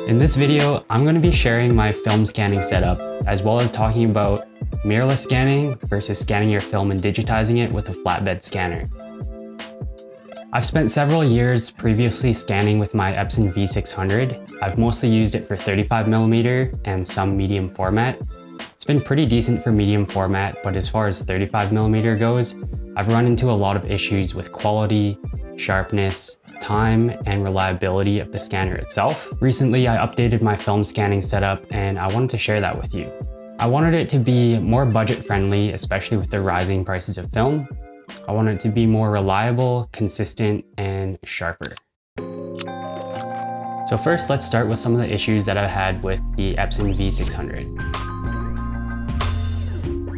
In this video, I'm going to be sharing my film scanning setup, as well as talking about mirrorless scanning versus scanning your film and digitizing it with a flatbed scanner. I've spent several years previously scanning with my Epson V600. I've mostly used it for 35mm and some medium format. It's been pretty decent for medium format, but as far as 35mm goes, I've run into a lot of issues with quality, sharpness, time, and reliability of the scanner itself. Recently, I updated my film scanning setup and I wanted to share that with you. I wanted it to be more budget friendly, especially with the rising prices of film. I want it to be more reliable, consistent, and sharper. So first, let's start with some of the issues that I've had with the Epson V600.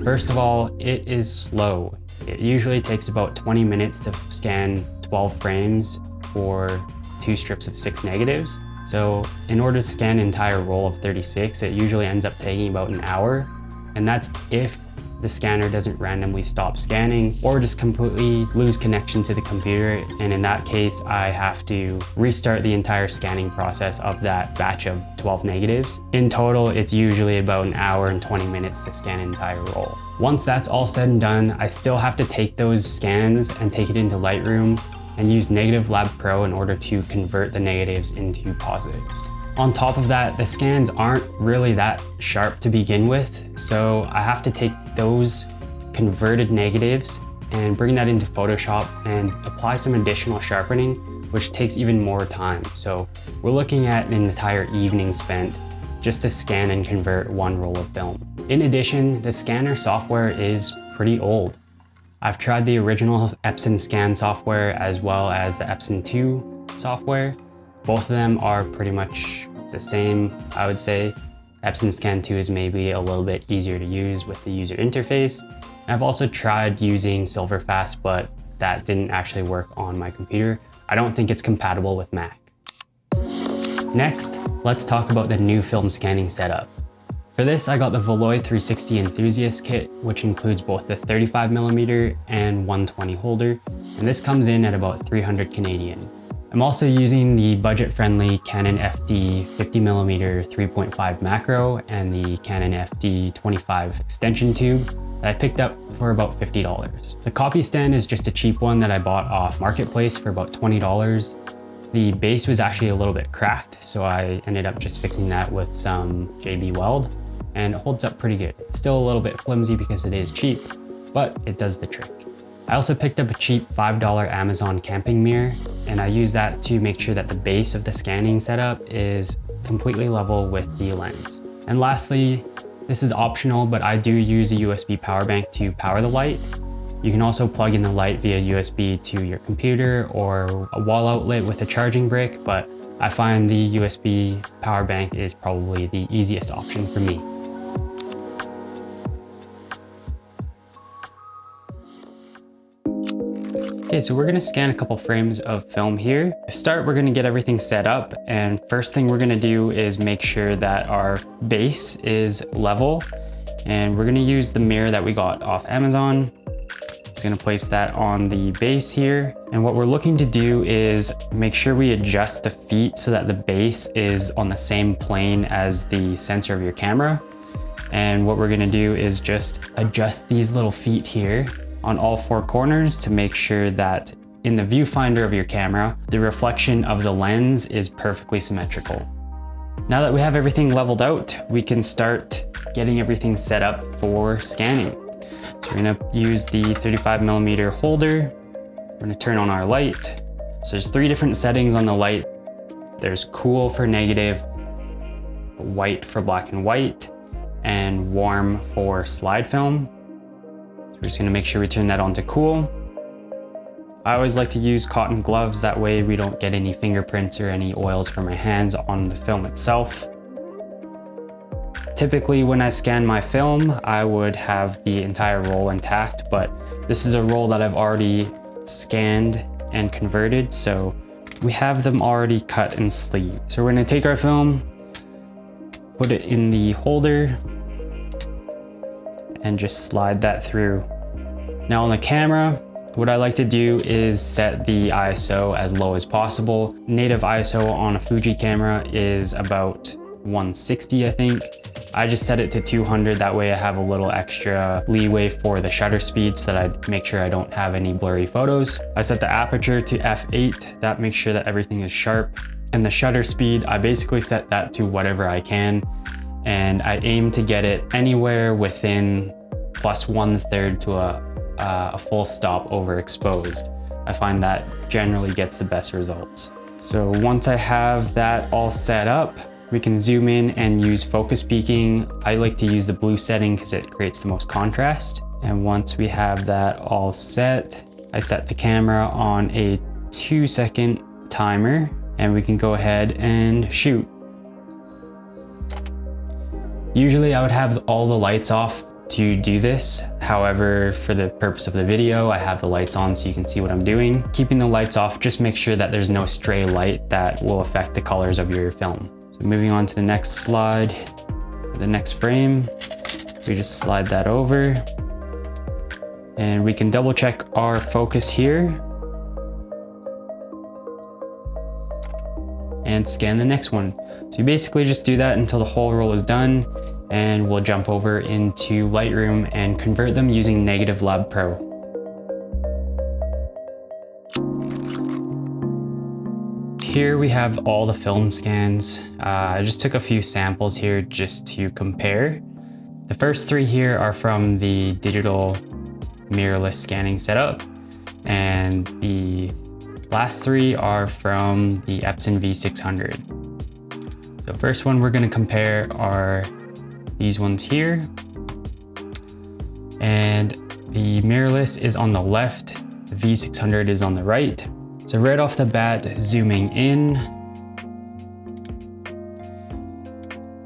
First of all, it is slow. It usually takes about 20 minutes to scan 12 frames for 2 strips of 6 negatives. So in order to scan an entire roll of 36, it usually ends up taking about an hour. And that's if the scanner doesn't randomly stop scanning or just completely lose connection to the computer. And in that case, I have to restart the entire scanning process of that batch of 12 negatives. In total, it's usually about an hour and 20 minutes to scan an entire roll. Once that's all said and done, I still have to take those scans and take it into Lightroom and use Negative Lab Pro in order to convert the negatives into positives. On top of that, the scans aren't really that sharp to begin with, so I have to take those converted negatives and bring that into Photoshop and apply some additional sharpening, which takes even more time. So we're looking at an entire evening spent just to scan and convert one roll of film. In addition, the scanner software is pretty old. I've tried the original Epson scan software as well as the Epson 2 software. Both of them are pretty much the same, I would say. Epson Scan 2 is maybe a little bit easier to use with the user interface. I've also tried using Silverfast, but that didn't actually work on my computer. I don't think it's compatible with Mac. Next, let's talk about the new film scanning setup. For this, I got the Valoi 360 Enthusiast kit, which includes both the 35mm and 120 holder, and this comes in at about 300 Canadian. I'm also using the budget-friendly Canon FD 50mm 3.5 macro and the Canon FD 25 extension tube that I picked up for about $50. The copy stand is just a cheap one that I bought off Marketplace for about $20. The base was actually a little bit cracked, so I ended up just fixing that with some JB Weld, and it holds up pretty good. It's still a little bit flimsy because it is cheap, but it does the trick. I also picked up a cheap $5 Amazon camping mirror, and I use that to make sure that the base of the scanning setup is completely level with the lens. And lastly, this is optional, but I do use a USB power bank to power the light. You can also plug in the light via USB to your computer or a wall outlet with a charging brick, but I find the USB power bank is probably the easiest option for me. Okay, so we're gonna scan a couple frames of film here. To start, we're gonna get everything set up, and first thing we're gonna do is make sure that our base is level, and we're gonna use the mirror that we got off Amazon. Just gonna place that on the base here, and what we're looking to do is make sure we adjust the feet so that the base is on the same plane as the sensor of your camera. And what we're gonna do is just adjust these little feet here on all 4 corners to make sure that in the viewfinder of your camera, the reflection of the lens is perfectly symmetrical. Now that we have everything leveled out, we can start getting everything set up for scanning. So we're gonna use the 35mm holder. We're gonna turn on our light. So there's 3 different settings on the light. There's cool for negative, white for black and white, and warm for slide film. We're just gonna make sure we turn that on to cool. I always like to use cotton gloves, that way we don't get any fingerprints or any oils from my hands on the film itself. Typically when I scan my film, I would have the entire roll intact, but this is a roll that I've already scanned and converted, so we have them already cut and sleeved. So we're gonna take our film, put it in the holder, and just slide that through. Now on the camera, What I like to do is set the ISO as low as possible. Native ISO on a Fuji camera is about 160, I think. I just set it to 200, that way I have a little extra leeway for the shutter speed so that I make sure I don't have any blurry photos. I set the aperture to f8, that makes sure that everything is sharp. And the shutter speed, I basically set that to whatever I can, and I aim to get it anywhere within plus 1/3 to a full stop overexposed. I find that generally gets the best results. So once I have that all set up, we can zoom in and use focus peaking. I like to use the blue setting because it creates the most contrast. And once we have that all set, I set the camera on a 2-second timer and we can go ahead and shoot. Usually I would have all the lights off to do this. However, for the purpose of the video, I have the lights on so you can see what I'm doing. Keeping the lights off, just make sure that there's no stray light that will affect the colors of your film. So moving on to the next slide, the next frame, we just slide that over and we can double check our focus here and scan the next one. So you basically just do that until the whole roll is done, and we'll jump over into Lightroom and convert them using Negative Lab Pro. Here we have all the film scans. I just took a few samples here just to compare. The first 3 here are from the digital mirrorless scanning setup, and the last 3 are from the Epson V600. The first one we're going to compare are these ones here, and the mirrorless is on the left, the V600 is on the right. So right off the bat, zooming in,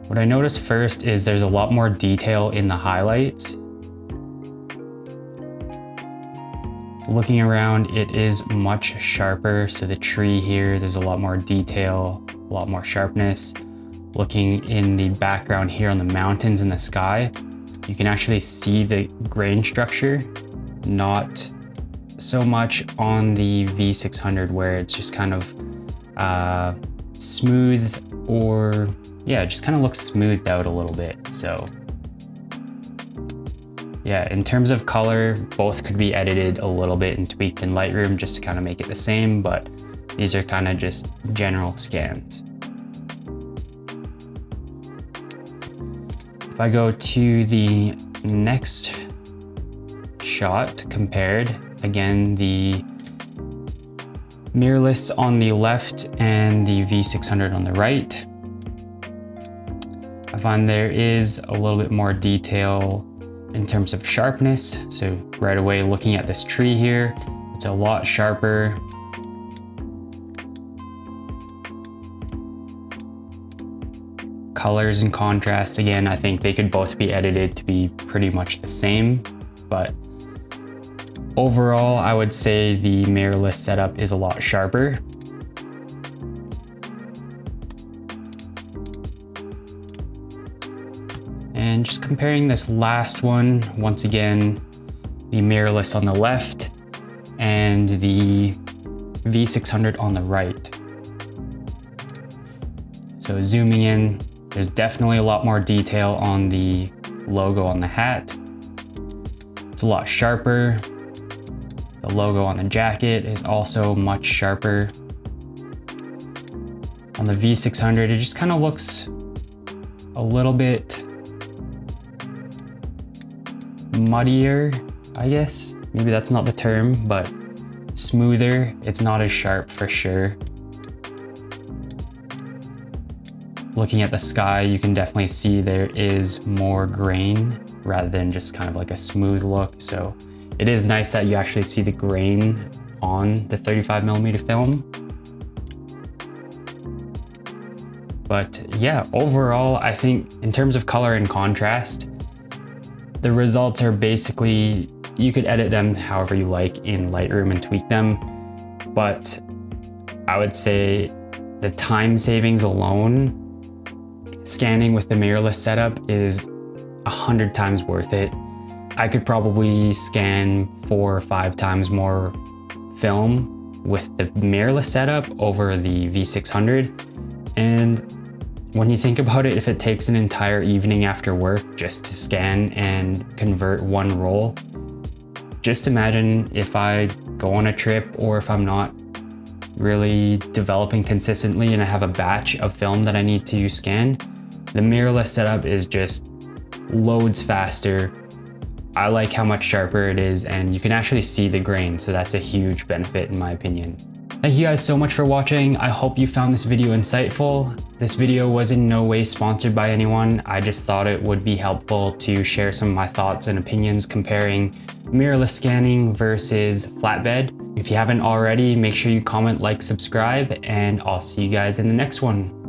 what I noticed first is there's a lot more detail in the highlights. Looking around, it is much sharper. So the tree here, there's a lot more detail, a lot more sharpness. Looking in the background here on the mountains in the sky, you can actually see the grain structure, not so much on the V600 where it's just kind of smooth, or yeah, it just kind of looks smoothed out a little bit. So yeah, in terms of color, both could be edited a little bit and tweaked in Lightroom just to kind of make it the same, but these are kind of just general scans. If I go to the next shot compared, again, the mirrorless on the left and the V600 on the right, I find there is a little bit more detail in terms of sharpness. So right away, looking at this tree here, it's a lot sharper. Colors and contrast, again, I think they could both be edited to be pretty much the same, but overall, I would say the mirrorless setup is a lot sharper. And just comparing this last one, once again, the mirrorless on the left and the V600 on the right. So zooming in, there's definitely a lot more detail on the logo on the hat. It's a lot sharper. The logo on the jacket is also much sharper. On the V600, it just kind of looks a little bit muddier, I guess. Maybe that's not the term, but smoother. It's not as sharp for sure. Looking at the sky, you can definitely see there is more grain rather than just kind of like a smooth look. So it is nice that you actually see the grain on the 35mm film. But yeah, overall, I think in terms of color and contrast, the results are basically, you could edit them however you like in Lightroom and tweak them. But I would say the time savings alone, scanning with the mirrorless setup is 100 times worth it. I could probably scan 4 or 5 times more film with the mirrorless setup over the V600. And when you think about it, if it takes an entire evening after work just to scan and convert one roll, just imagine if I go on a trip or if I'm not really developing consistently and I have a batch of film that I need to scan. The mirrorless setup is just loads faster. I like how much sharper it is, and you can actually see the grain, so that's a huge benefit in my opinion. Thank you guys so much for watching. I hope you found this video insightful. This video was in no way sponsored by anyone. I just thought it would be helpful to share some of my thoughts and opinions comparing mirrorless scanning versus flatbed. If you haven't already, make sure you comment, like, subscribe, and I'll see you guys in the next one.